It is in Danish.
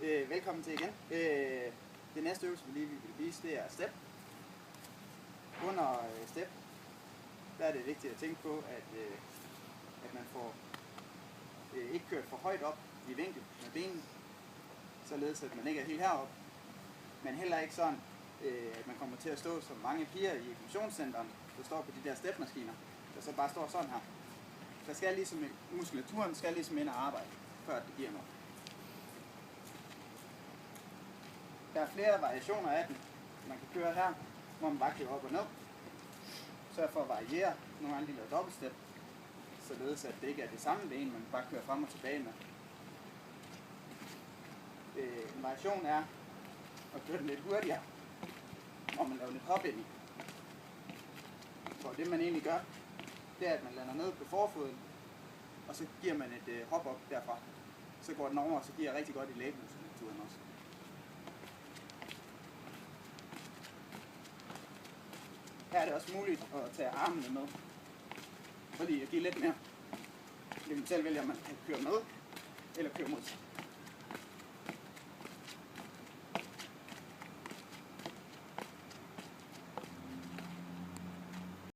Velkommen til igen. Det næste øvelse, vi vil vise, det er step. Under step, der er det vigtigt at tænke på, at man får ikke kørt for højt op i vinkel med benene, således at man ikke er helt heroppe, men heller ikke sådan, at man kommer til at stå som mange piger i motionscenteren, der står på de der stepmaskiner, der så bare står sådan her. Der skal ligesom, muskulaturen skal ligesom ind og arbejde, før det giver noget. Der er flere variationer af den. Man kan køre her, hvor man bare kører op og ned. Sørg for at variere. Nogle gange laver dobbeltstep, således at det ikke er det samme ben, man bare kører frem og tilbage med. En variation er at køre den lidt hurtigere, hvor man laver lidt hop ind i. Og det man egentlig gør, det er at man lander ned på forfoden, og så giver man et hop op derfra. Så går den over, og så giver jeg rigtig godt i lægemuskulaturen også. Her er det også muligt at tage armene med, fordi jeg giver lidt mere. Det kan selv vælge, om man kan køre med, eller køre mod.